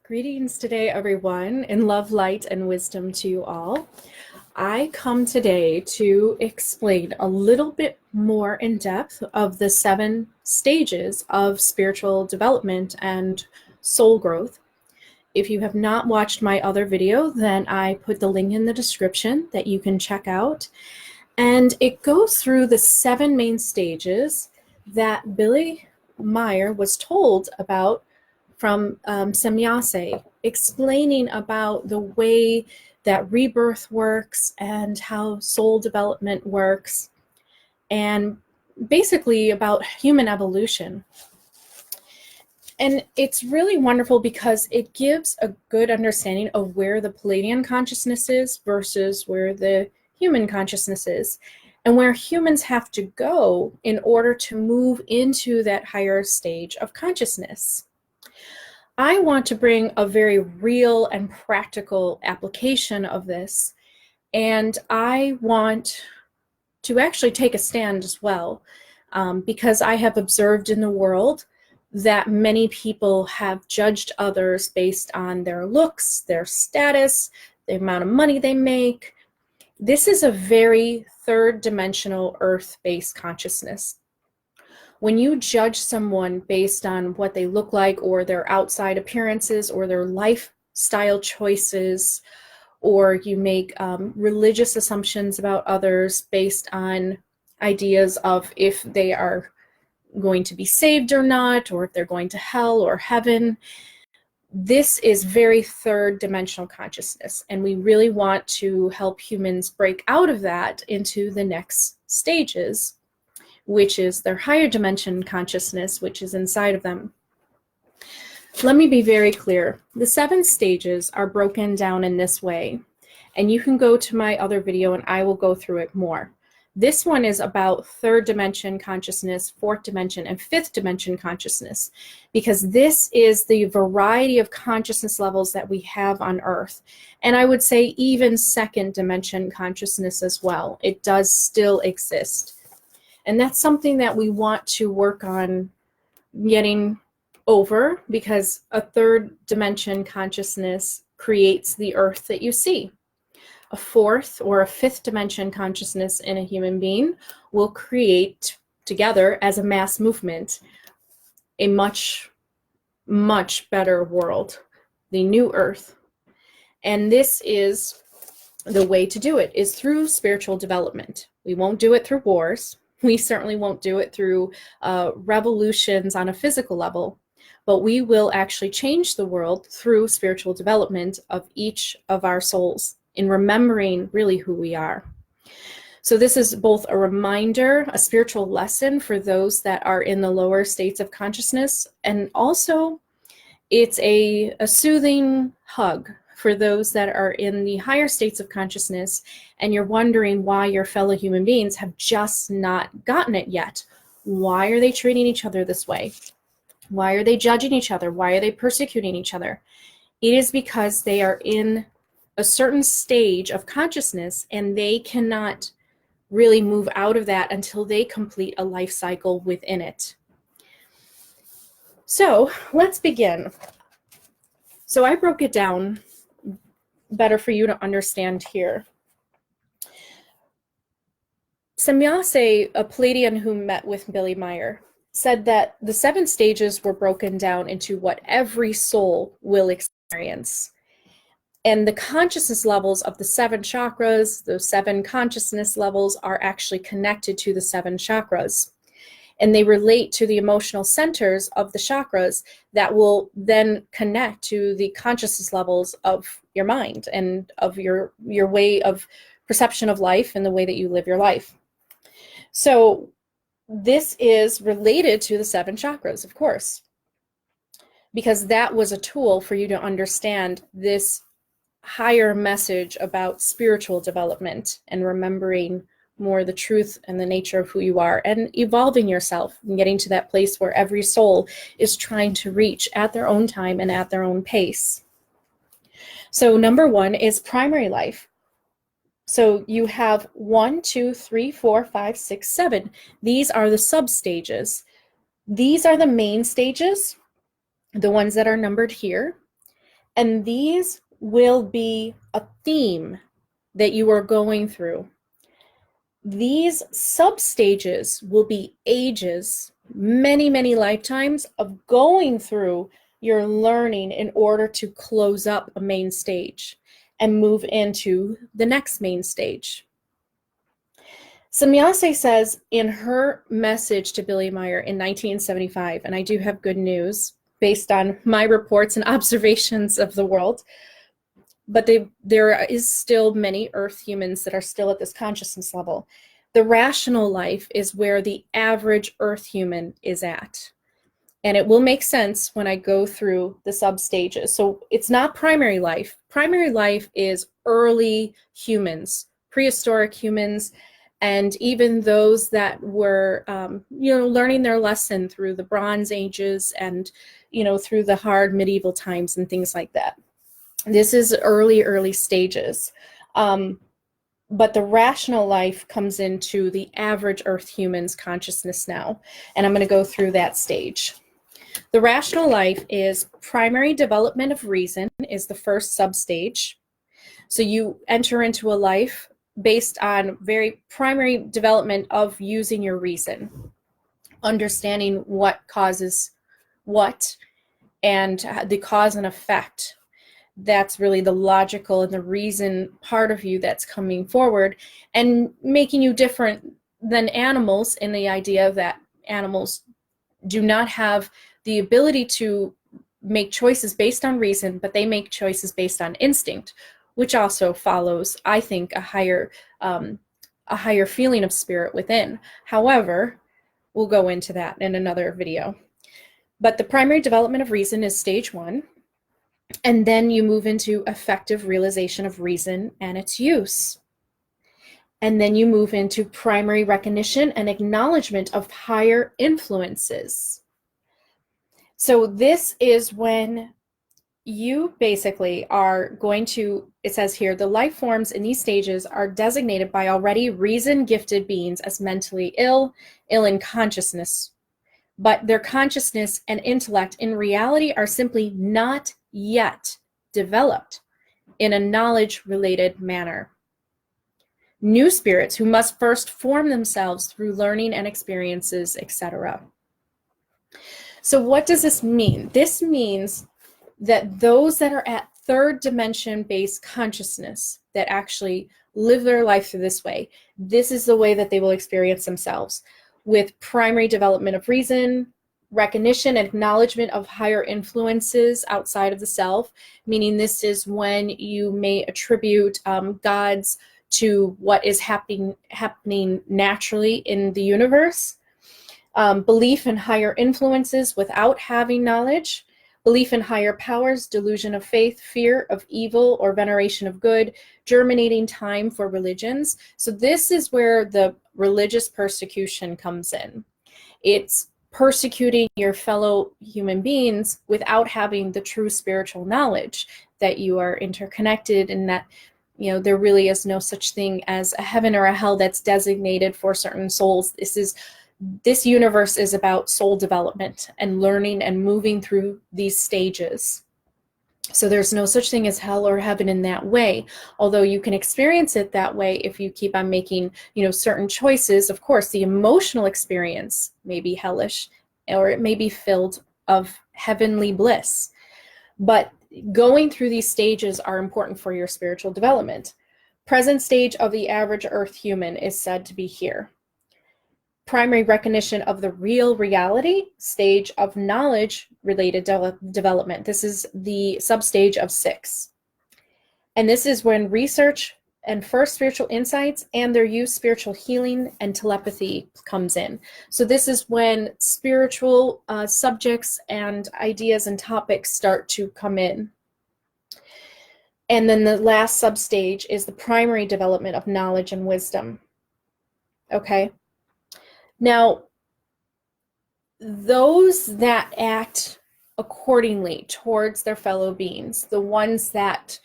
Greetings today, everyone, in love, light, and wisdom to you all. I come today to explain a little bit more in depth of the 7 stages of spiritual development and soul growth. If you have not watched my other video, then I put the link in the description that you can check out. And it goes through the 7 main stages that Billy Meyer was told about from Semyase, explaining about the way that rebirth works and how soul development works, and basically about human evolution. And it's really wonderful because it gives a good understanding of where the Pleiadian consciousness is versus where the human consciousness is, and where humans have to go in order to move into that higher stage of consciousness. I want to bring a very real and practical application of this, and I want to actually take a stand as well, because I have observed in the world that many people have judged others based on their looks, their status, the amount of money they make. This is a very third-dimensional earth-based consciousness. When you judge someone based on what they look like or their outside appearances or their lifestyle choices, or you make religious assumptions about others based on ideas of if they are going to be saved or not, or if they're going to hell or heaven, this is very third-dimensional consciousness, and we really want to help humans break out of that into the next stages, which is their higher dimension consciousness, which is inside of them. Let me be very clear. The 7 stages are broken down in this way, and you can go to my other video and I will go through it more. This one is about 3rd dimension consciousness, 4th dimension, and 5th dimension consciousness, because this is the variety of consciousness levels that we have on Earth. And I would say even 2nd dimension consciousness as well. It does still exist. And that's something that we want to work on getting over, because a 3rd dimension consciousness creates the Earth that you see. A 4th or a 5th dimension consciousness in a human being will create together as a mass movement a much, much better world, the new Earth. And this is the way to do it, is through spiritual development. We won't do it through wars. We certainly won't do it through revolutions on a physical level, but we will actually change the world through spiritual development of each of our souls in remembering really who we are. So this is both a reminder, a spiritual lesson for those that are in the lower states of consciousness, and also it's a soothing hug for those that are in the higher states of consciousness and you're wondering why your fellow human beings have just not gotten it yet. Why are they treating each other this way? Why are they judging each other? Why are they persecuting each other? It is because they are in a certain stage of consciousness and they cannot really move out of that until they complete a life cycle within it. So let's begin. So I broke it down better for you to understand here. Semyase, a Pleiadian who met with Billy Meyer, said that the 7 stages were broken down into what every soul will experience. And the consciousness levels of the 7 chakras, those 7 consciousness levels, are actually connected to the 7 chakras. And they relate to the emotional centers of the chakras that will then connect to the consciousness levels of your mind and of your way of perception of life and the way that you live your life. So this is related to the 7 chakras, of course, because that was a tool for you to understand this higher message about spiritual development and remembering more the truth and the nature of who you are and evolving yourself and getting to that place where every soul is trying to reach at their own time and at their own pace. So number 1 is primary life. So you have 1, 2, 3, 4, 5, 6, 7. These are the sub-stages. These are the main stages, the ones that are numbered here. And these will be a theme that you are going through. These sub-stages will be ages, many, many lifetimes of going through your learning in order to close up a main stage and move into the next main stage. Semjase says in her message to Billy Meyer in 1975, and I do have good news based on my reports and observations of the world, but there is still many Earth humans that are still at this consciousness level. The rational life is where the average Earth human is at. And it will make sense when I go through the sub-stages. So it's not primary life. Primary life is early humans, prehistoric humans, and even those that were, learning their lesson through the Bronze Ages and, through the hard medieval times and things like that. This is early stages. But the rational life comes into the average Earth human's consciousness now. And I'm going to go through that stage. The rational life is primary development of reason is the first substage. So you enter into a life based on very primary development of using your reason, understanding what causes what, and the cause and effect. That's really the logical and the reason part of you that's coming forward and making you different than animals in the idea that animals do not have the ability to make choices based on reason, but they make choices based on instinct, which also follows, I think, a higher feeling of spirit within. However, we'll go into that in another video. But the primary development of reason is stage 1. And then you move into effective realization of reason and its use. And then you move into primary recognition and acknowledgement of higher influences. So this is when you basically are going to, it says here, the life forms in these stages are designated by already reason-gifted beings as mentally ill in consciousness. But their consciousness and intellect in reality are simply not yet developed in a knowledge-related manner. New spirits who must first form themselves through learning and experiences, etc. So what does this mean? This means that those that are at third dimension based consciousness that actually live their life through this way, this is the way that they will experience themselves, with primary development of reason, recognition and acknowledgement of higher influences outside of the self, meaning this is when you may attribute gods to what is happening naturally in the universe, belief in higher influences without having knowledge, belief in higher powers, delusion of faith, fear of evil or veneration of good, germinating time for religions. So this is where the religious persecution comes in. It's persecuting your fellow human beings without having the true spiritual knowledge that you are interconnected and that, there really is no such thing as a heaven or a hell that's designated for certain souls. This universe is about soul development and learning and moving through these stages. So there's no such thing as hell or heaven in that way, although you can experience it that way if you keep on making, certain choices. Of course, the emotional experience may be hellish or it may be filled of heavenly bliss. But going through these stages are important for your spiritual development. Present stage of the average Earth human is said to be here. Primary recognition of the real reality, stage of knowledge-related development. This is the substage of 6. And this is when research and first spiritual insights and their use, spiritual healing and telepathy comes in. So this is when spiritual subjects and ideas and topics start to come in. And then the last substage is the primary development of knowledge and wisdom. Okay? Now, those that act accordingly towards their fellow beings, the ones that,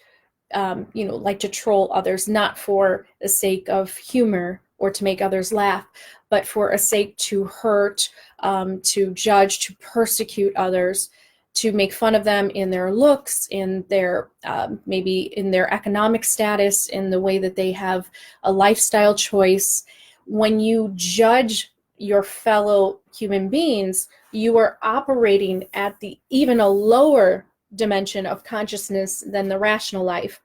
like to troll others, not for the sake of humor or to make others laugh, but for a sake to hurt, to judge, to persecute others, to make fun of them in their looks, in their maybe in their economic status, in the way that they have a lifestyle choice. When you judge your fellow human beings, you are operating at the even a lower dimension of consciousness than the rational life,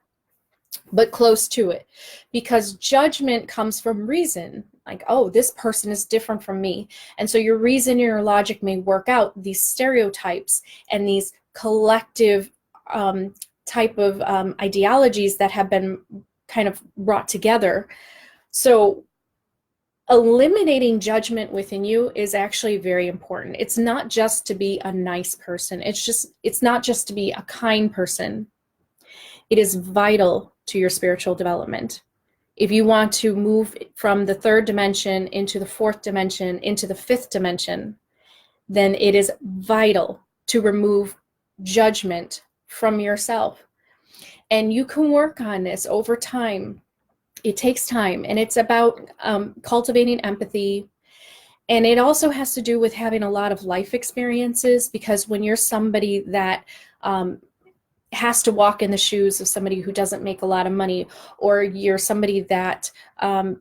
but close to it, because judgment comes from reason. Like, oh, this person is different from me. And so your reason and your logic may work out these stereotypes and these collective type of ideologies that have been kind of brought together. So eliminating judgment within you is actually very important. It's not just to be a nice person. It's not just to be a kind person. It is vital to your spiritual development. If you want to move from the third dimension into the fourth dimension, into the fifth dimension, then it is vital to remove judgment from yourself. And you can work on this over time. It takes time, and it's about cultivating empathy. And it also has to do with having a lot of life experiences, because when you're somebody that has to walk in the shoes of somebody who doesn't make a lot of money, or you're somebody that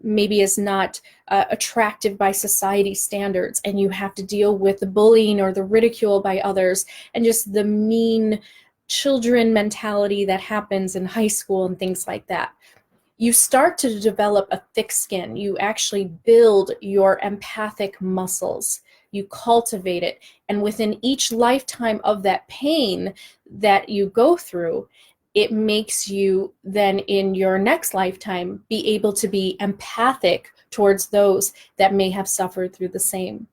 maybe is not attractive by society standards, and you have to deal with the bullying or the ridicule by others, and just the mean children mentality that happens in high school and things like that. You start to develop a thick skin. You actually build your empathic muscles. You cultivate it. And within each lifetime of that pain that you go through, it makes you then in your next lifetime be able to be empathic towards those that may have suffered through the same.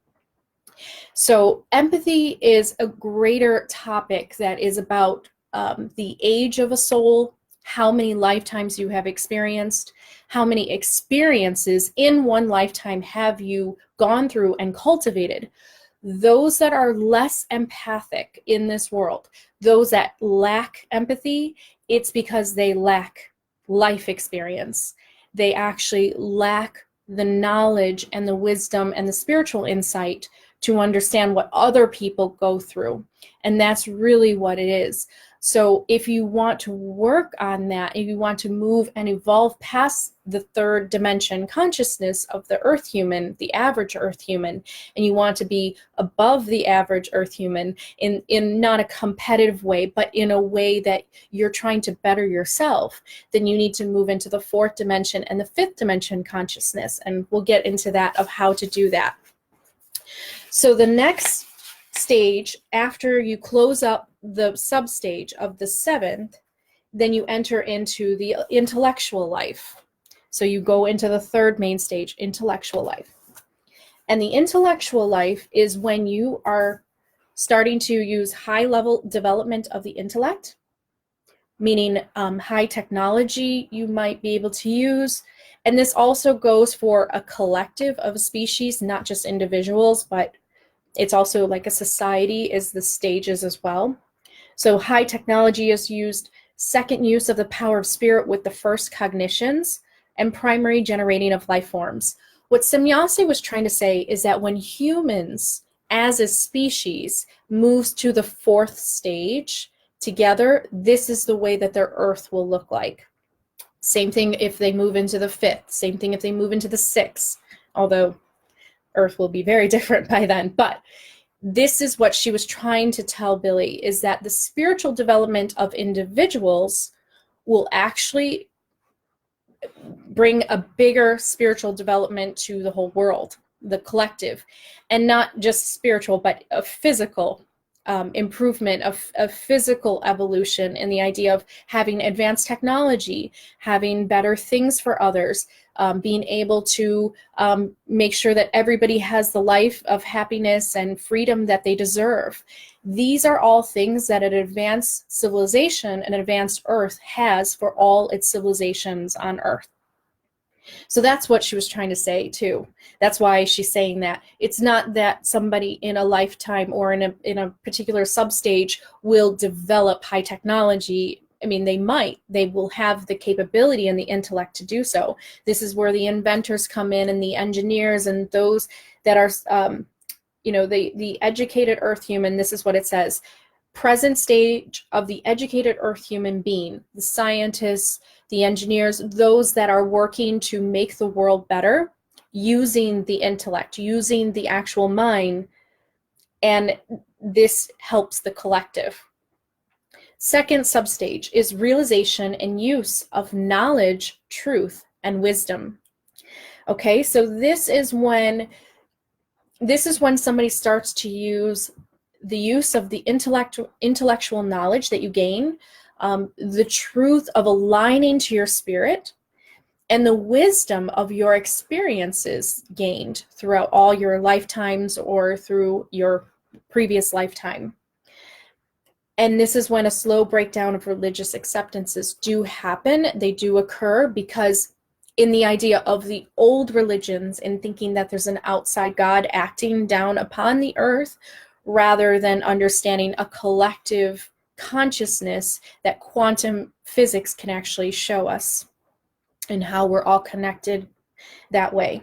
So empathy is a greater topic that is about the age of a soul, how many lifetimes you have experienced, how many experiences in one lifetime have you gone through and cultivated. Those that are less empathic in this world, those that lack empathy, it's because they lack life experience. They actually lack the knowledge and the wisdom and the spiritual insight to understand what other people go through. And that's really what it is. So if you want to work on that, if you want to move and evolve past the third dimension consciousness of the earth human, the average earth human, and you want to be above the average earth human in not a competitive way, but in a way that you're trying to better yourself, then you need to move into the fourth dimension and the fifth dimension consciousness. And we'll get into that of how to do that. So the next stage, after you close up the substage of the seventh, then you enter into the intellectual life. So you go into the third main stage, intellectual life. And the intellectual life is when you are starting to use high level development of the intellect, meaning high technology you might be able to use. And this also goes for a collective of a species, not just individuals, but it's also like a society is the stages as well. So high technology is used, second use of the power of spirit with the first cognitions, and primary generating of life forms. What Semyase was trying to say is that when humans as a species moves to the fourth stage together, this is the way that their earth will look like. Same thing if they move into the fifth, same thing if they move into the sixth, although earth will be very different by then. But this is what she was trying to tell Billy, is that the spiritual development of individuals will actually bring a bigger spiritual development to the whole world, the collective, and not just spiritual, but a physical improvement, of physical evolution, and the idea of having advanced technology, having better things for others, being able to make sure that everybody has the life of happiness and freedom that they deserve. These are all things that an advanced civilization, an advanced Earth, has for all its civilizations on Earth. So that's what she was trying to say too. That's why she's saying that. It's not that somebody in a lifetime or in a particular substage will develop high technology. I mean, they will have the capability and the intellect to do so. This is where the inventors come in, and the engineers, and those that are, the educated earth human. This is what it says. present stage of the educated earth human being, the scientists, the engineers, those that are working to make the world better using the intellect, using the actual mind, and this helps the collective. Second substage is realization and use of knowledge, truth, and wisdom. Okay, so this is when somebody starts to use the use of the intellectual knowledge that you gain, the truth of aligning to your spirit, and the wisdom of your experiences gained throughout all your lifetimes or through your previous lifetime. And this is when a slow breakdown of religious acceptances do happen. They do occur because in the idea of the old religions and thinking that there's an outside God acting down upon the earth, rather than understanding a collective consciousness that quantum physics can actually show us and how we're all connected that way.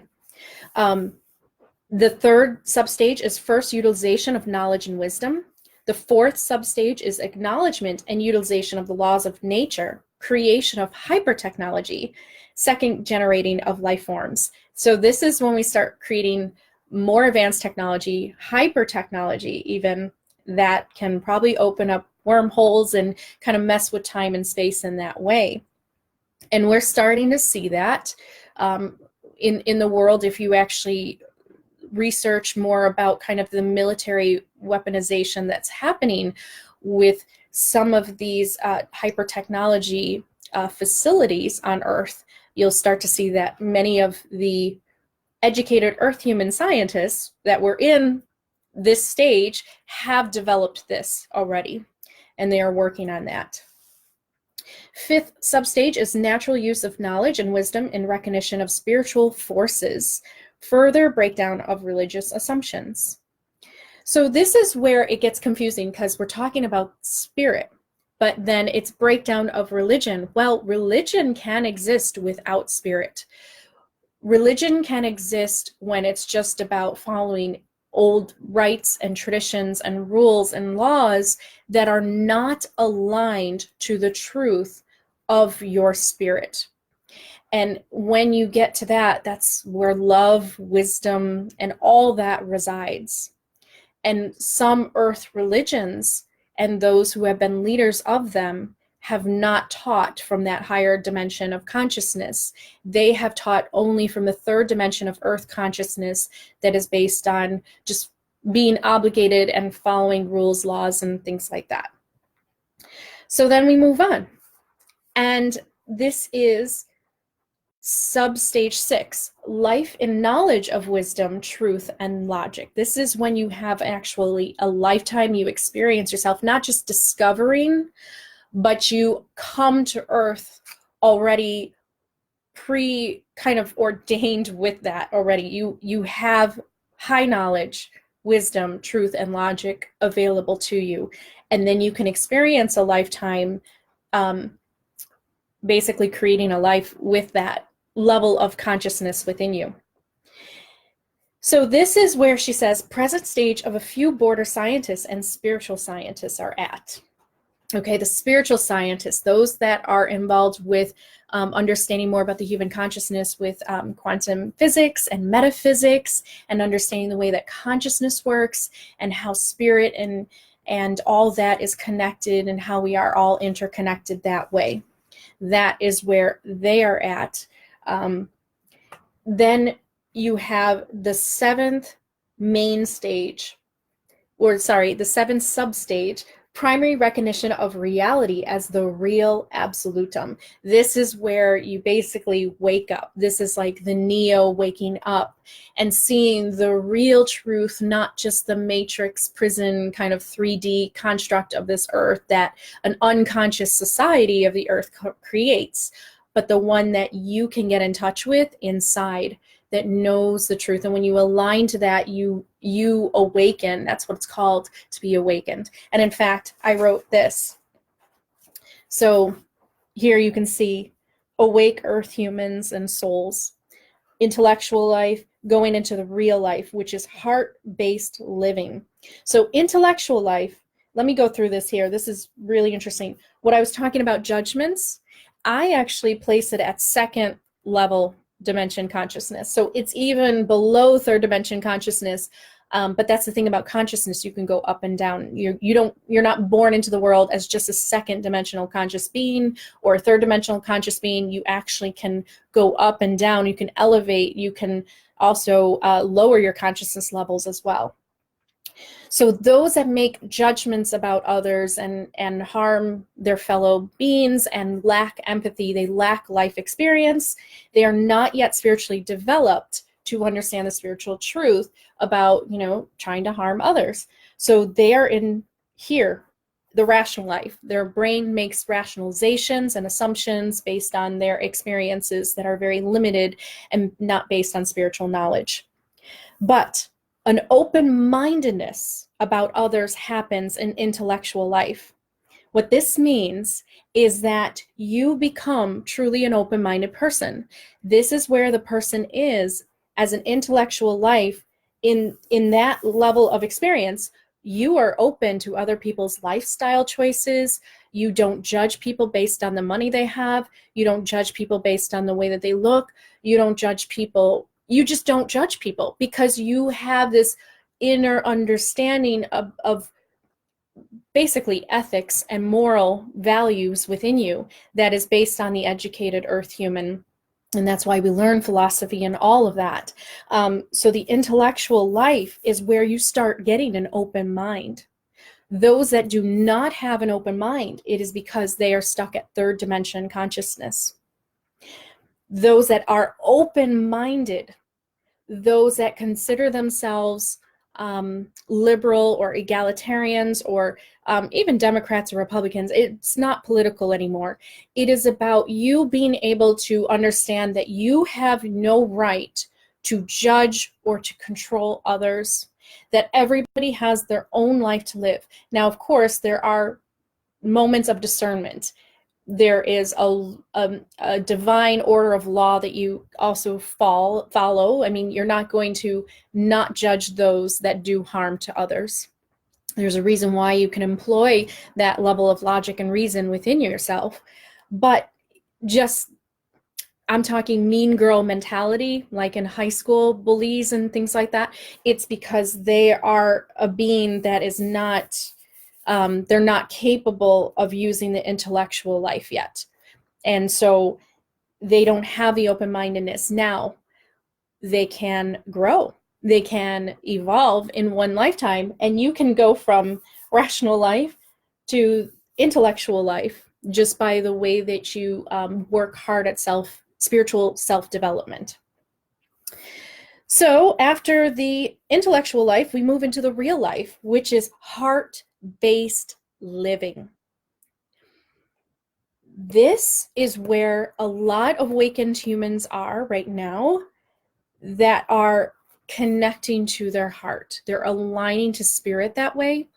The third substage is first utilization of knowledge and wisdom. The fourth substage is acknowledgement and utilization of the laws of nature, creation of hypertechnology, second generating of life forms. So this is when we start creating more advanced technology, hyper technology even, that can probably open up wormholes and kind of mess with time and space in that way. And we're starting to see that in the world. If you actually research more about kind of the military weaponization that's happening with some of these hyper technology facilities on Earth, you'll start to see that many of the educated Earth human scientists that were in this stage have developed this already, and they are working on that. Fifth substage is natural use of knowledge and wisdom in recognition of spiritual forces, further breakdown of religious assumptions. So this is where it gets confusing because we're talking about spirit, but then it's breakdown of religion. Well, religion can exist without spirit. Religion can exist when it's just about following old rites and traditions and rules and laws that are not aligned to the truth of your spirit. And when you get to that, that's where love, wisdom, and all that resides. And some earth religions and those who have been leaders of them have not taught from that higher dimension of consciousness. They have taught only from the third dimension of earth consciousness that is based on just being obligated and following rules, laws, and things like that. So then we move on. And this is substage 6, life in knowledge of wisdom, truth, and logic. This is when you have actually a lifetime, you experience yourself not just discovering, but you come to Earth already kind of ordained with that already. You have high knowledge, wisdom, truth, and logic available to you. And then you can experience a lifetime, basically creating a life with that level of consciousness within you. So this is where she says present stage of a few border scientists and spiritual scientists are at. Okay, the spiritual scientists, those that are involved with understanding more about the human consciousness with quantum physics and metaphysics, and understanding the way that consciousness works and how spirit and all that is connected and how we are all interconnected that way. That is where they are at. Then you have the seventh main stage, the seventh substage, primary recognition of reality as the real absolutum. This is where you basically wake up. This is like the Neo waking up and seeing the real truth, not just the matrix prison kind of 3D construct of this earth that an unconscious society of the earth creates, but the one that you can get in touch with inside, that knows the truth. And when you align to that, you awaken. That's what it's called, to be awakened. And in fact, I wrote this. So here you can see awake earth humans and souls, intellectual life going into the real life, which is heart-based living. So intellectual life, let me go through this here. This is really interesting. What I was talking about judgments, I actually place it at second level dimension consciousness. So it's even below third dimension consciousness. But that's the thing about consciousness. You can go up and down. You're not born into the world as just a second dimensional conscious being or a third dimensional conscious being. You actually can go up and down. You can elevate. You can also lower your consciousness levels as well. So those that make judgments about others and harm their fellow beings and lack empathy, they lack life experience, they are not yet spiritually developed to understand the spiritual truth about, trying to harm others. So they are in here, the rational life. Their brain makes rationalizations and assumptions based on their experiences that are very limited and not based on spiritual knowledge. But an open-mindedness about others happens in intellectual life. What this means is that you become truly an open-minded person. This is where the person is as an intellectual life in that level of experience. You are open to other people's lifestyle choices. You don't judge people based on the money they have. You don't judge people based on the way that they look. You don't judge people. You just don't judge people because you have this inner understanding of basically ethics and moral values within you that is based on the educated earth human. And that's why we learn philosophy and all of that. So the intellectual life is where you start getting an open mind. Those that do not have an open mind, it is because they are stuck at third dimension consciousness. Those that are open-minded, those that consider themselves liberal or egalitarians or even Democrats or Republicans, it's not political anymore. It is about you being able to understand that you have no right to judge or to control others, that everybody has their own life to live. Now, of course, there are moments of discernment. There is a divine order of law that you also follow. I mean, you're not going to not judge those that do harm to others. There's a reason why you can employ that level of logic and reason within yourself. But just, I'm talking mean girl mentality, like in high school bullies and things like that. It's because they are a being that is not... they're not capable of using the intellectual life yet. And so they don't have the open-mindedness. Now, they can grow. They can evolve in one lifetime, and you can go from rational life to intellectual life just by the way that you work hard at spiritual self-development. So after the intellectual life, we move into the real life, which is heart-based living. This is where a lot of awakened humans are right now that are connecting to their heart. They're aligning to spirit that way,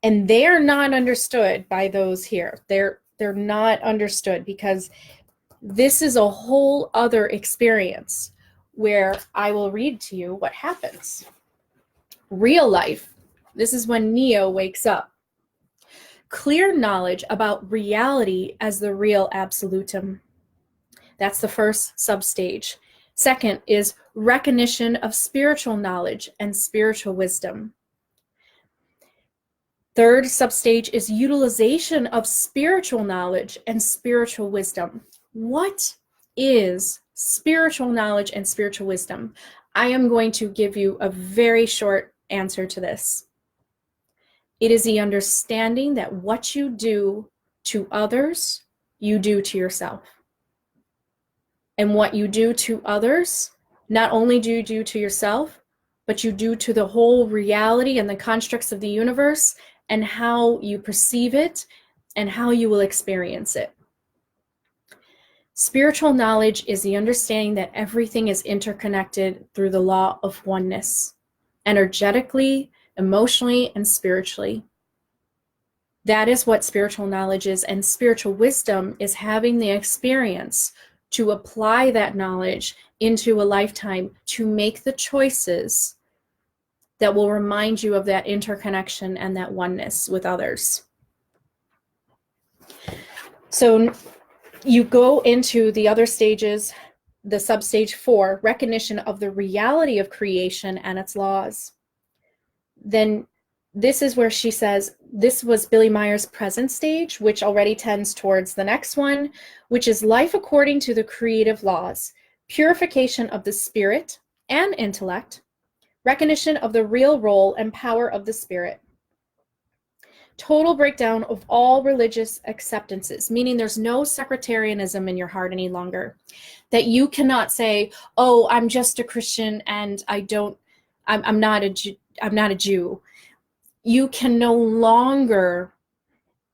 and they are not understood by those here. They're not understood because this is a whole other experience where I will read to you what happens. Real life. This is when Neo wakes up. Clear knowledge about reality as the real absolutum. That's the first substage. Second is recognition of spiritual knowledge and spiritual wisdom. Third substage is utilization of spiritual knowledge and spiritual wisdom. What is spiritual knowledge and spiritual wisdom? I am going to give you a very short answer to this. It is the understanding that what you do to others, you do to yourself. And what you do to others, not only do you do to yourself, but you do to the whole reality and the constructs of the universe and how you perceive it and how you will experience it. Spiritual knowledge is the understanding that everything is interconnected through the law of oneness, energetically, emotionally, and spiritually. That is what spiritual knowledge is, and spiritual wisdom is having the experience to apply that knowledge into a lifetime to make the choices that will remind you of that interconnection and that oneness with others. So you go into the other stages, the substage 4, recognition of the reality of creation and its laws. Then this is where she says, this was Billy Meyer's present stage, which already tends towards the next one, which is life according to the creative laws, purification of the spirit and intellect, recognition of the real role and power of the spirit, total breakdown of all religious acceptances, meaning there's no sectarianism in your heart any longer, that you cannot say, oh, I'm just a Christian and I'm not a Jew. You can no longer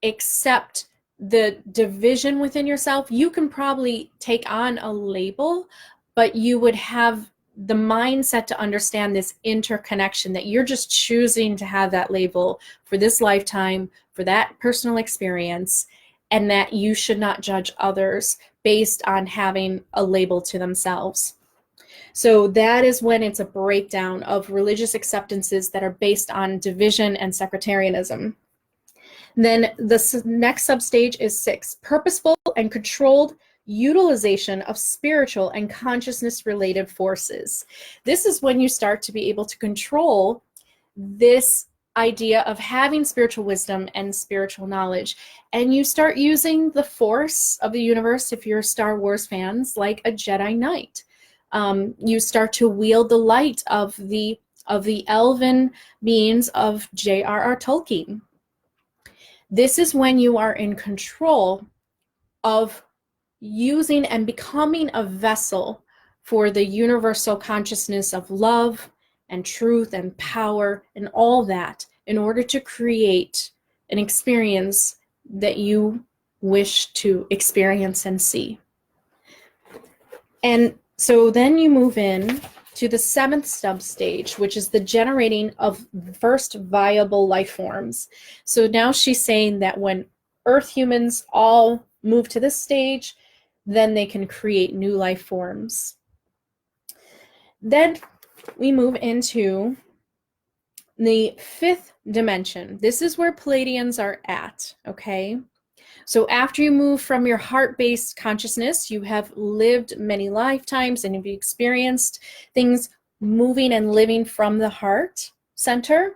accept the division within yourself. You can probably take on a label, but you would have the mindset to understand this interconnection, that you're just choosing to have that label for this lifetime, for that personal experience, and that you should not judge others based on having a label to themselves. So that is when it's a breakdown of religious acceptances that are based on division and sectarianism. Then the next substage is 6, purposeful and controlled utilization of spiritual and consciousness-related forces. This is when you start to be able to control this idea of having spiritual wisdom and spiritual knowledge. And you start using the force of the universe, if you're Star Wars fans, like a Jedi Knight. You start to wield the light of the Elven beings of J.R.R. Tolkien. This is when you are in control of using and becoming a vessel for the universal consciousness of love and truth and power and all that, in order to create an experience that you wish to experience and see. And so then you move in to the 7th substage, which is the generating of first viable life forms. So now she's saying that when Earth humans all move to this stage, then they can create new life forms. Then we move into the 5th dimension. This is where Pleiadians are at, okay? So after you move from your heart-based consciousness, you have lived many lifetimes and you've experienced things moving and living from the heart center.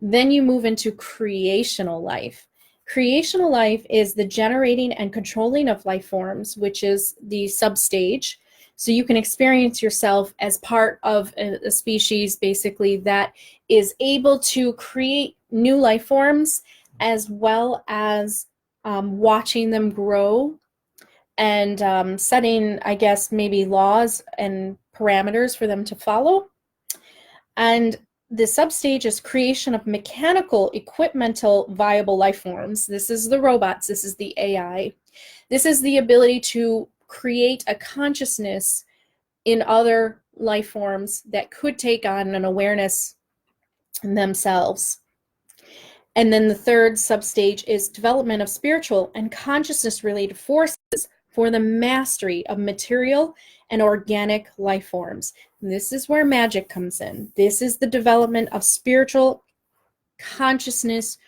Then you move into creational life. Creational life is the generating and controlling of life forms, which is the substage. So you can experience yourself as part of a species, basically, that is able to create new life forms, as well as watching them grow and setting, I guess, maybe laws and parameters for them to follow. And the substage is creation of mechanical, equipmental, viable life forms. This is the robots. This is the AI. This is the ability to create a consciousness in other life forms that could take on an awareness in themselves. And then the 3rd substage is development of spiritual and consciousness-related forces for the mastery of material and organic life forms. And this is where magic comes in. This is the development of spiritual consciousness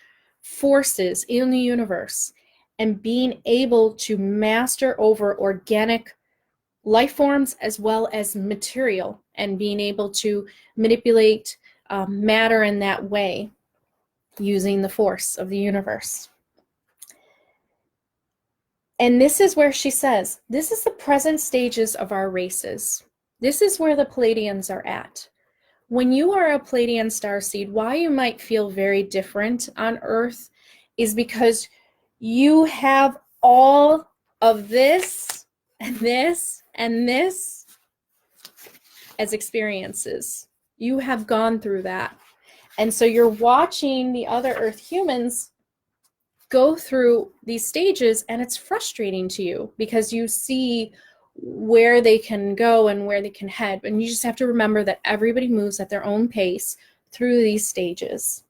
forces in the universe, and being able to master over organic life forms as well as material, and being able to manipulate matter in that way, using the force of the universe. And this is where she says, this is the present stages of our races. This is where the Pleiadians are at. When you are a Pleiadian starseed, why you might feel very different on Earth is because you have all of this and this and this as experiences. You have gone through that. And so you're watching the other Earth humans go through these stages, and it's frustrating to you because you see where they can go and where they can head. And you just have to remember that everybody moves at their own pace through these stages.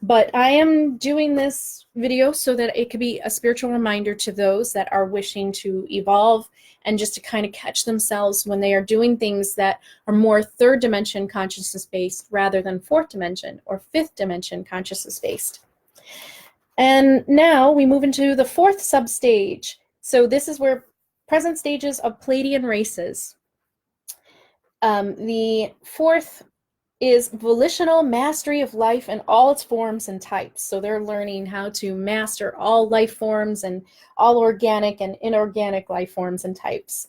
But I am doing this video so that it could be a spiritual reminder to those that are wishing to evolve, and just to kind of catch themselves when they are doing things that are more third dimension consciousness based rather than fourth dimension or fifth dimension consciousness based. And now we move into the fourth substage. So this is where present stages of Pleiadian races. The fourth is volitional mastery of life in all its forms and types. So they're learning how to master all life forms and all organic and inorganic life forms and types.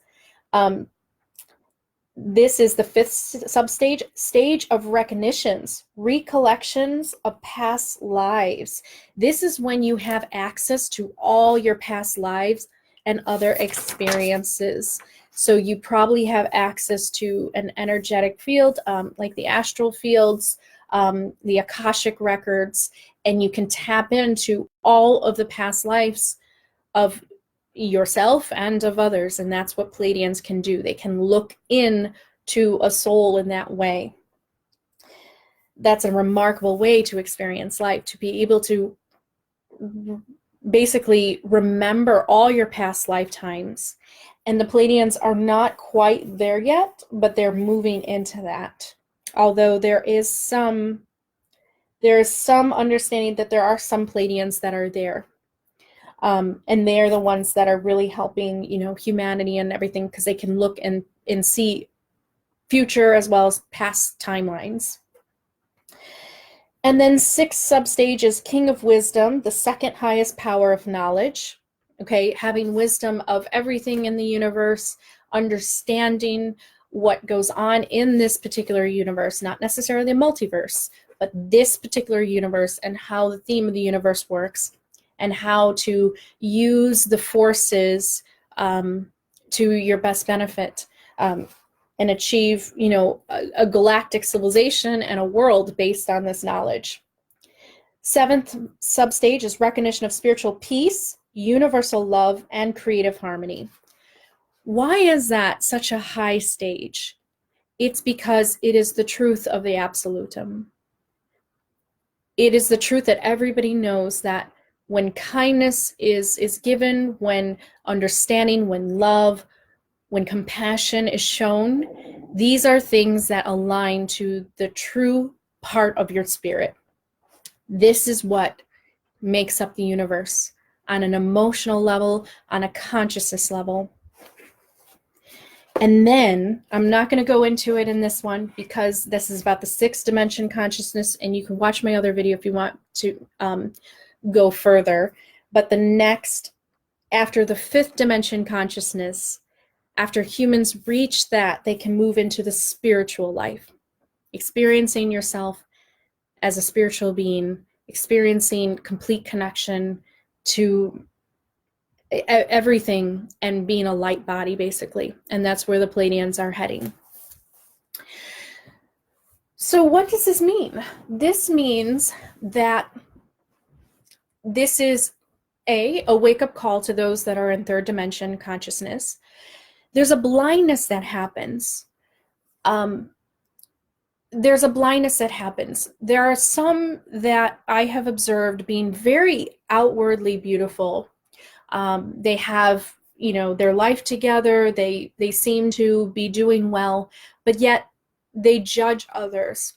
This is the fifth substage, stage of recognitions, recollections of past lives. This is when you have access to all your past lives and other experiences. So you probably have access to an energetic field, like the astral fields, the Akashic records, and you can tap into all of the past lives of yourself and of others. And that's what Pleiadians can do. They can look in to a soul in that way. That's a remarkable way to experience life, to be able to basically remember all your past lifetimes. And the Pleiadians are not quite there yet, but they're moving into that. Although there is some understanding that there are some Pleiadians that are there. And they're the ones that are really helping, humanity and everything, because they can look and see future as well as past timelines. And then sixth substage is King of Wisdom, the second highest power of knowledge. Okay, having wisdom of everything in the universe, understanding what goes on in this particular universe, not necessarily a multiverse, but this particular universe, and how the theme of the universe works, and how to use the forces to your best benefit, and achieve, a galactic civilization and a world based on this knowledge. Seventh substage is recognition of spiritual peace, universal love, and creative harmony. Why is that such a high stage? It's because it is the truth of the absolutum. It is the truth that everybody knows, that when kindness is given, when understanding, when love, when compassion is shown, these are things that align to the true part of your spirit. This is what makes up the universe on an emotional level, on a consciousness level. And then, I'm not going to go into it in this one because this is about the sixth dimension consciousness, and you can watch my other video if you want to go further. But the next, after the fifth dimension consciousness, after humans reach that, they can move into the spiritual life, experiencing yourself as a spiritual being, experiencing complete connection to everything, and being a light body, basically. And that's where the Pleiadians are heading. So what does this mean? This means that this is a wake-up call to those that are in third dimension consciousness. There's a blindness that happens. There are some that I have observed being very outwardly beautiful. They have, their life together. They seem to be doing well, but yet they judge others.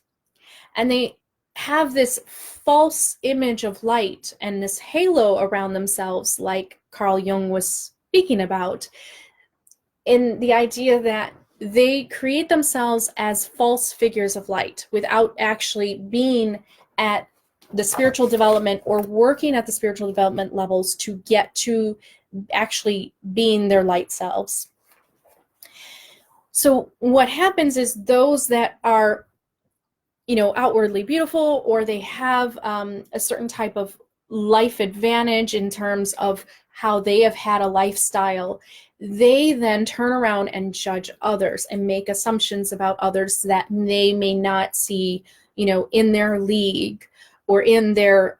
And they have this false image of light and this halo around themselves, like Carl Jung was speaking about, in the idea that they create themselves as false figures of light without actually being at the spiritual development or working at the spiritual development levels to get to actually being their light selves. So what happens is those that are, outwardly beautiful, or they have a certain type of life advantage in terms of how they have had a lifestyle, they then turn around and judge others and make assumptions about others that they may not see, in their league or in their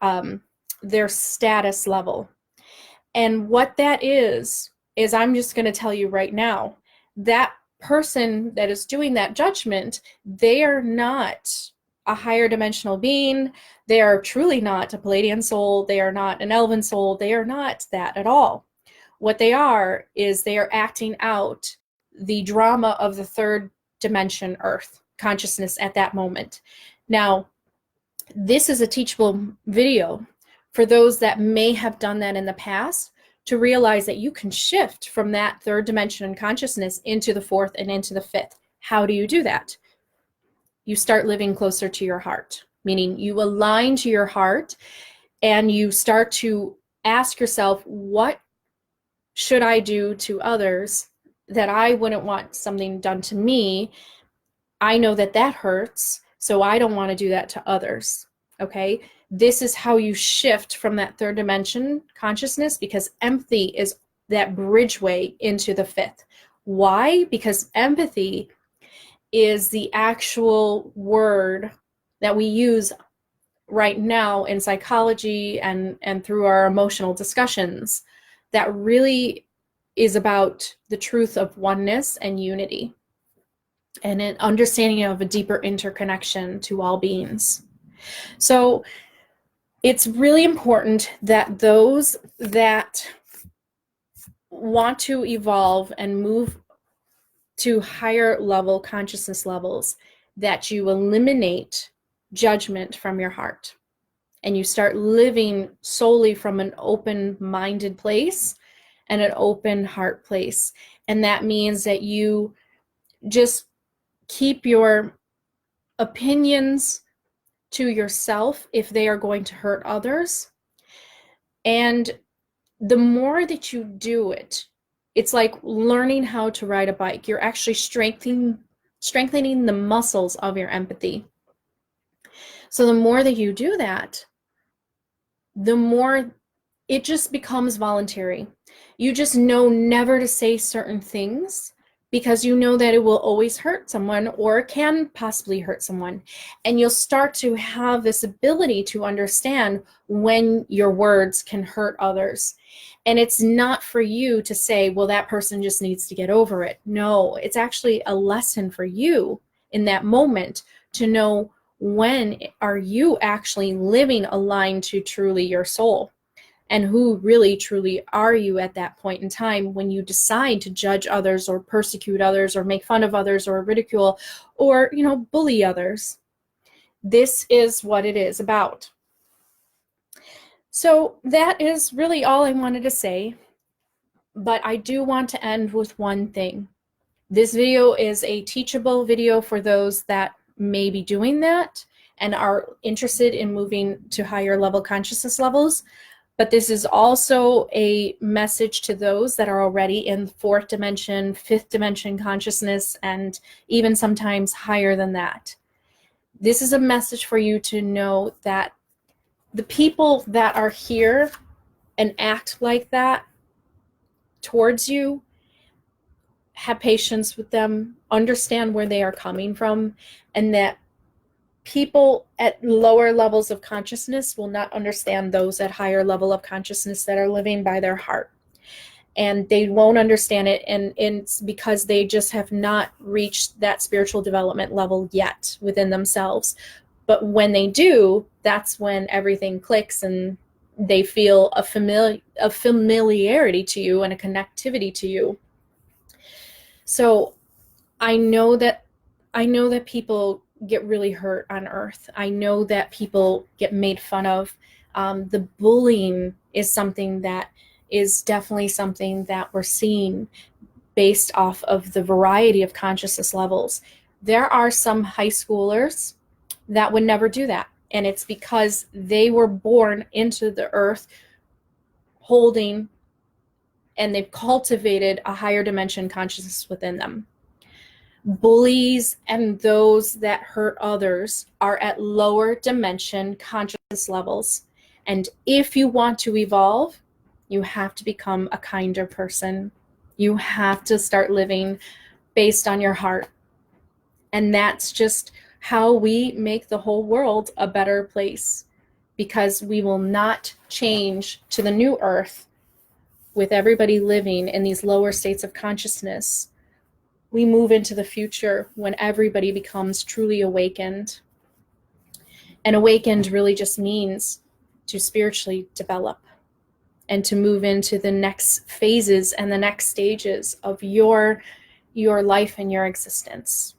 status level. And what that is I'm just going to tell you right now, that person that is doing that judgment, they are not a higher dimensional being. They are truly not a Pleiadian soul. They are not an Elven soul. They are not that at all. What they are is they are acting out the drama of the third dimension Earth consciousness at that moment. Now, this is a teachable video for those that may have done that in the past, to realize that you can shift from that third dimension consciousness into the fourth and into the fifth. How do you do that? You start living closer to your heart, meaning you align to your heart and you start to ask yourself, what should I do to others that I wouldn't want something done to me? I know that that hurts, so I don't want to do that to others. Okay? This is how you shift from that third dimension consciousness, because empathy is that bridgeway into the fifth. Why? Because empathy is the actual word that we use right now in psychology and through our emotional discussions, that really is about the truth of oneness and unity and an understanding of a deeper interconnection to all beings. So it's really important that those that want to evolve and move to higher level consciousness levels, that you eliminate judgment from your heart and you start living solely from an open-minded place and an open heart place. And that means that you just keep your opinions to yourself if they are going to hurt others. And the more that you do it, it's like learning how to ride a bike. You're actually strengthening the muscles of your empathy. So the more that you do that, the more it just becomes voluntary. You just know never to say certain things because you know that it will always hurt someone or can possibly hurt someone. And you'll start to have this ability to understand when your words can hurt others. And it's not for you to say, well, that person just needs to get over it. No, it's actually a lesson for you in that moment to know, when are you actually living aligned to truly your soul? And who really truly are you at that point in time when you decide to judge others or persecute others or make fun of others or ridicule or, bully others? This is what it is about. So that is really all I wanted to say. But I do want to end with one thing. This video is a teachable video for those that may be doing that and are interested in moving to higher level consciousness levels. But this is also a message to those that are already in fourth dimension, fifth dimension consciousness, and even sometimes higher than that. This is a message for you to know that the people that are here and act like that towards you, have patience with them, understand where they are coming from, and that people at lower levels of consciousness will not understand those at higher level of consciousness that are living by their heart. And they won't understand it, and it's because they just have not reached that spiritual development level yet within themselves. But when they do, that's when everything clicks and they feel a familiarity to you and a connectivity to you. So I know that people get really hurt on Earth. I know that people get made fun of. The bullying is something that is definitely something that we're seeing based off of the variety of consciousness levels. There are some high schoolers that would never do that. And it's because they were born into the earth holding, and they've cultivated a higher dimension consciousness within them. Bullies and those that hurt others are at lower dimension consciousness levels. And if you want to evolve, you have to become a kinder person. You have to start living based on your heart. And that's just how we make the whole world a better place, because we will not change to the new earth with everybody living in these lower states of consciousness. We move into the future when everybody becomes truly awakened. And awakened really just means to spiritually develop and to move into the next phases and the next stages of your life and your existence.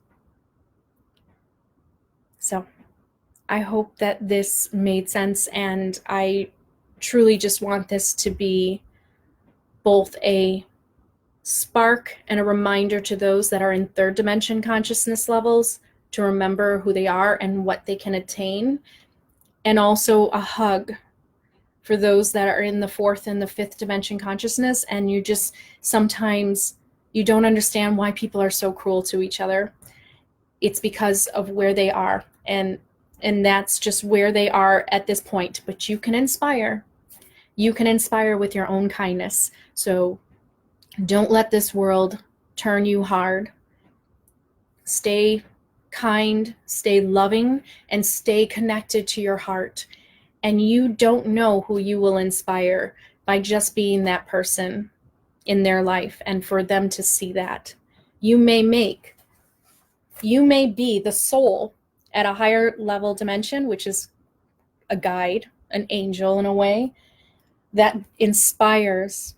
So I hope that this made sense, and I truly just want this to be both a spark and a reminder to those that are in third dimension consciousness levels to remember who they are and what they can attain, and also a hug for those that are in the fourth and the fifth dimension consciousness, and you just sometimes you don't understand why people are so cruel to each other. It's because of where they are, and that's just where they are at this point. But you can inspire with your own kindness. So don't let this world turn you hard. Stay kind, stay loving, and stay connected to your heart. And you don't know who you will inspire by just being that person in their life, and for them to see that. You may be the soul at a higher level dimension, which is a guide, an angel in a way, that inspires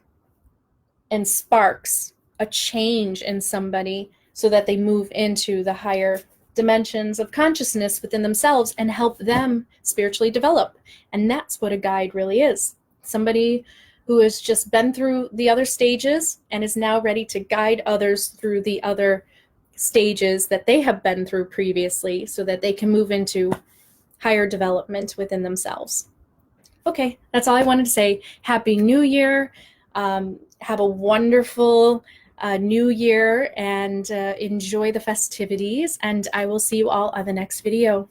and sparks a change in somebody so that they move into the higher dimensions of consciousness within themselves and help them spiritually develop. And that's what a guide really is. Somebody who has just been through the other stages and is now ready to guide others through the other stages that they have been through previously so that they can move into higher development within themselves. Okay, that's all I wanted to say. Happy New Year. Have a wonderful new year, and enjoy the festivities, and I will see you all on the next video.